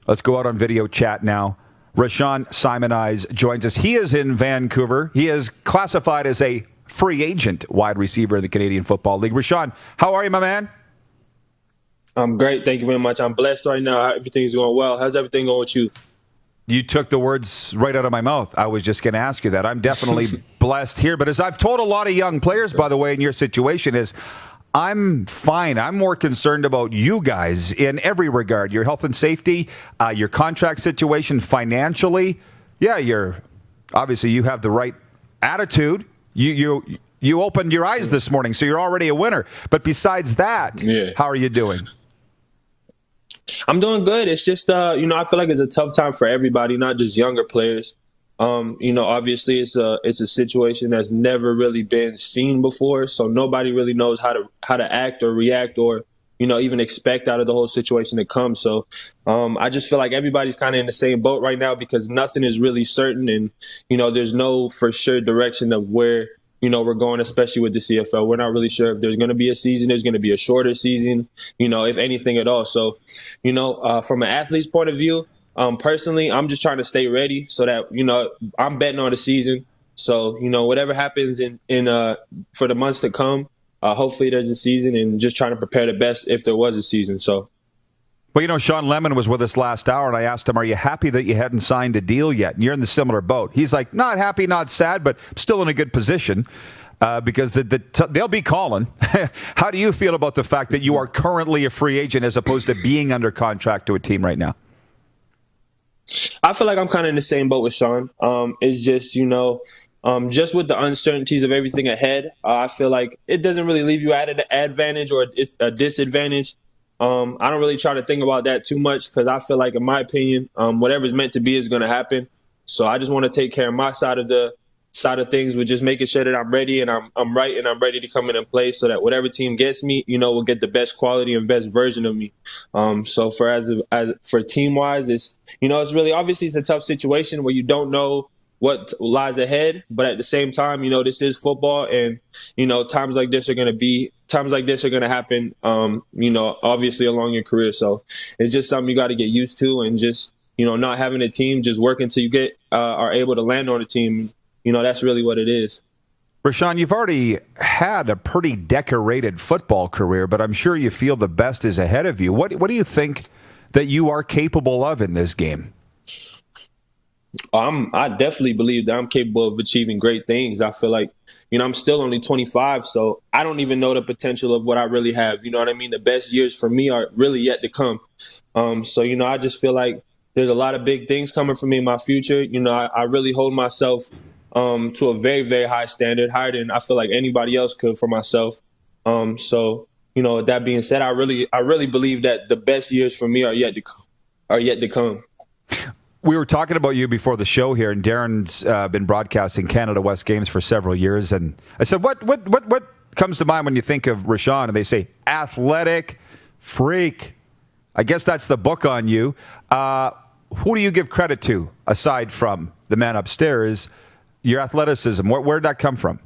Let's go out on video chat now. Rashaun Simonise joins us. He is in Vancouver. He is classified as a free agent wide receiver in the Canadian Football League. Rashaun, how are you, my man? I'm great. Thank you very much. I'm blessed right now. Everything's going well. How's everything going with you? You took the words right out of my mouth. I was just going to ask you that. I'm definitely blessed here. But as I've told a lot of young players, by the way, in your situation is I'm fine. I'm more concerned about you guys in every regard. Your health and safety, your contract situation financially. Yeah, obviously you have the right attitude. You opened your eyes this morning, so you're already a winner. But besides that, How are you doing? I'm doing good. It's just, I feel like it's a tough time for everybody, not just younger players. Obviously it's a situation that's never really been seen before. So nobody really knows how to act or react or, even expect out of the whole situation to come. So I just feel like everybody's kind of in the same boat right now because nothing is really certain. And, there's no for sure direction of where, we're going, especially with the CFL. We're not really sure if there's going to be a season. There's going to be a shorter season, if anything at all. So, from an athlete's point of view, personally, I'm just trying to stay ready so that, I'm betting on the season. So, whatever happens for the months to come, hopefully there's a season and just trying to prepare the best if there was a season. So. Well, Sean Lemon was with us last hour, and I asked him, are you happy that you hadn't signed a deal yet? And you're in the similar boat. He's like, not happy, not sad, but still in a good position because they'll be calling. How do you feel about the fact that you are currently a free agent as opposed to being under contract to a team right now? I feel like I'm kind of in the same boat with Sean. It's just, just with the uncertainties of everything ahead, I feel like it doesn't really leave you at an advantage or it's a disadvantage. I don't really try to think about that too much because I feel like, in my opinion, whatever's meant to be is going to happen. So I just want to take care of my side of things with just making sure that I'm ready and I'm right and I'm ready to come in and play so that whatever team gets me, will get the best quality and best version of me. So for team wise, it's really obviously it's a tough situation where you don't know what lies ahead, but at the same time, this is football and, times like this are going to happen, obviously along your career. So it's just something you got to get used to and just, not having a team, just work until you are able to land on a team. That's really what it is. Rashaun, you've already had a pretty decorated football career, but I'm sure you feel the best is ahead of you. What do you think that you are capable of in this game? I definitely believe that I'm capable of achieving great things. I feel like, I'm still only 25, so I don't even know the potential of what I really have. You know what I mean? The best years for me are really yet to come. So, I just feel like there's a lot of big things coming for me in my future. I really hold myself to a very, very high standard, higher than I feel like anybody else could for myself. So, with that being said, I really believe that the best years for me are yet to come. We were talking about you before the show here, and Darren's been broadcasting Canada West games for several years. And I said, what comes to mind when you think of Rashaun? And they say, athletic freak. I guess that's the book on you. Who do you give credit to, aside from the man upstairs, your athleticism? Where did that come from?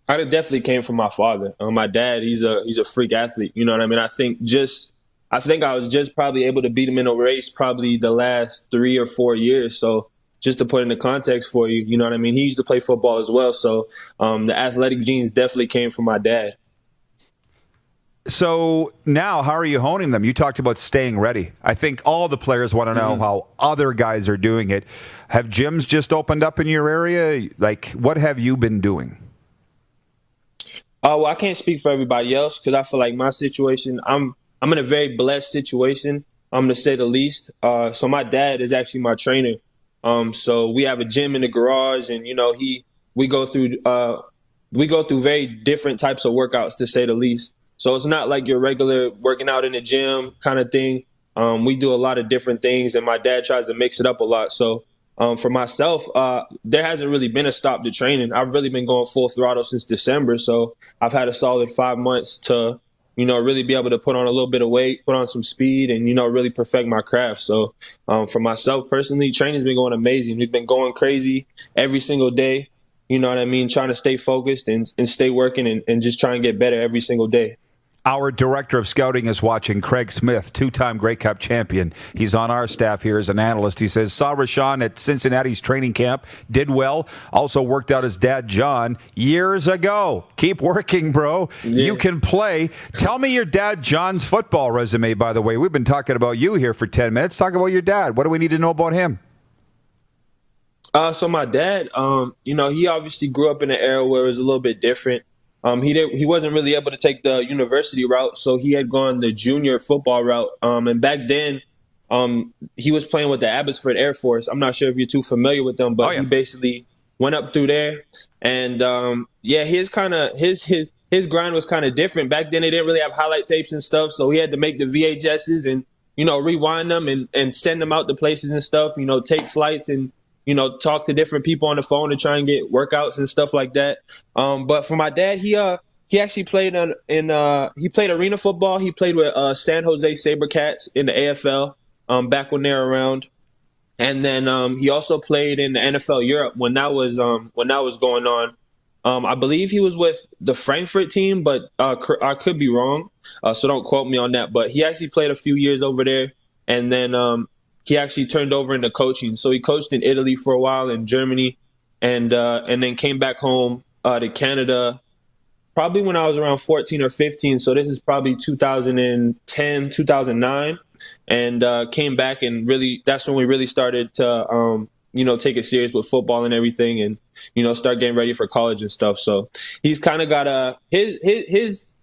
It definitely came from my father. My dad, he's a freak athlete. You know what I mean? I think I was just probably able to beat him in a race probably the last 3 or 4 years. So just to put into context for you, you know what I mean? He used to play football as well. So the athletic genes definitely came from my dad. So now how are you honing them? You talked about staying ready. I think all the players want to know how other guys are doing it. Have gyms just opened up in your area? Like, what have you been doing? Well, I can't speak for everybody else because I feel like my situation, I'm in a very blessed situation, to say the least. So my dad is actually my trainer. So we have a gym in the garage, and we go through very different types of workouts, to say the least. So it's not like your regular working out in the gym kind of thing. We do a lot of different things, and my dad tries to mix it up a lot. So for myself, there hasn't really been a stop to training. I've really been going full throttle since December. So I've had a solid 5 months to really be able to put on a little bit of weight, put on some speed, and, really perfect my craft. So for myself personally, training's been going amazing. We've been going crazy every single day, you know what I mean? Trying to stay focused and stay working and just try and get better every single day. Our director of scouting is watching, Craig Smith, two-time Grey Cup champion. He's on our staff here as an analyst. He says, saw Rashaun at Cincinnati's training camp, did well, also worked out his dad, John, years ago. Keep working, bro. Yeah. You can play. Tell me your dad, John's football resume, by the way. We've been talking about you here for 10 minutes. Talk about your dad. What do we need to know about him? So my dad, he obviously grew up in an era where it was a little bit different. He wasn't really able to take the university route, so he had gone the junior football route. And back then, he was playing with the Abbotsford Air Force. I'm not sure if you're too familiar with them, but he basically went up through there. And his grind was kind of different. Back then, they didn't really have highlight tapes and stuff, so he had to make the VHSs and rewind them and send them out to places and stuff. Take flights and talk to different people on the phone to try and get workouts and stuff like that. But for my dad, he actually played he played arena football. He played with San Jose SaberCats in the AFL back when they were around. And then he also played in the NFL Europe when that was going on. I believe he was with the Frankfurt team, but I could be wrong. So don't quote me on that. But he actually played a few years over there. And then he actually turned over into coaching. So he coached in Italy for a while, in Germany, and then came back home to Canada probably when I was around 14 or 15. So this is probably 2010, 2009, and came back and that's when we really started to take it serious with football and everything, and start getting ready for college and stuff. So he's kind of got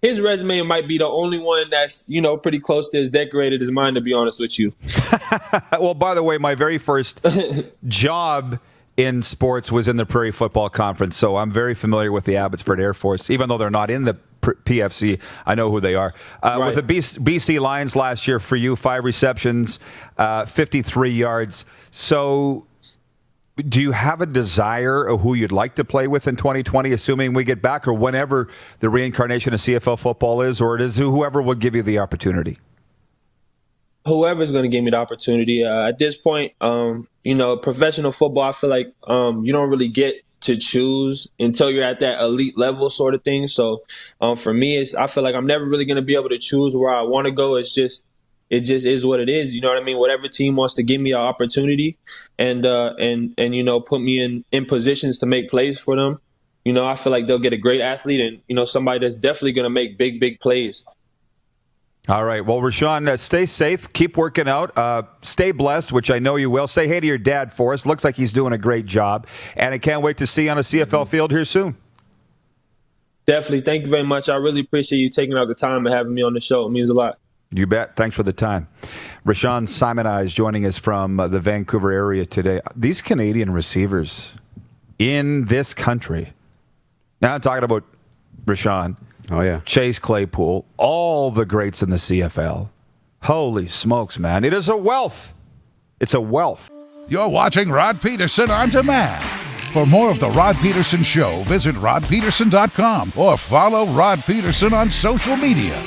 his resume might be the only one that's, pretty close to as decorated as mine, to be honest with you. Well, by the way, my very first job in sports was in the Prairie Football Conference, so I'm very familiar with the Abbotsford Air Force. Even though they're not in the PFC, I know who they are. Right. With the BC Lions last year for you, 5 receptions, 53 yards. So do you have a desire of who you'd like to play with in 2020, assuming we get back, or whenever the reincarnation of CFL football is, or it is whoever will give you the opportunity? Whoever's going to give me the opportunity. At this point, professional football, I feel like you don't really get to choose until you're at that elite level sort of thing. So for me, I feel like I'm never really going to be able to choose where I want to go. It just is what it is. You know what I mean? Whatever team wants to give me an opportunity and put me in positions to make plays for them, I feel like they'll get a great athlete and, somebody that's definitely going to make big, big plays. All right. Well, Rashaun, stay safe. Keep working out. Stay blessed, which I know you will. Say hey to your dad for us. Looks like he's doing a great job. And I can't wait to see you on a CFL field here soon. Definitely. Thank you very much. I really appreciate you taking out the time and having me on the show. It means a lot. You bet. Thanks for the time. Rashaun Simonise joining us from the Vancouver area today. These Canadian receivers in this country. Now I'm talking about Rashaun. Oh, yeah. Chase Claypool, all the greats in the CFL. Holy smokes, man. It is a wealth. It's a wealth. You're watching Rod Pedersen On Demand. For more of The Rod Pedersen Show, visit rodpedersen.com or follow Rod Pedersen on social media.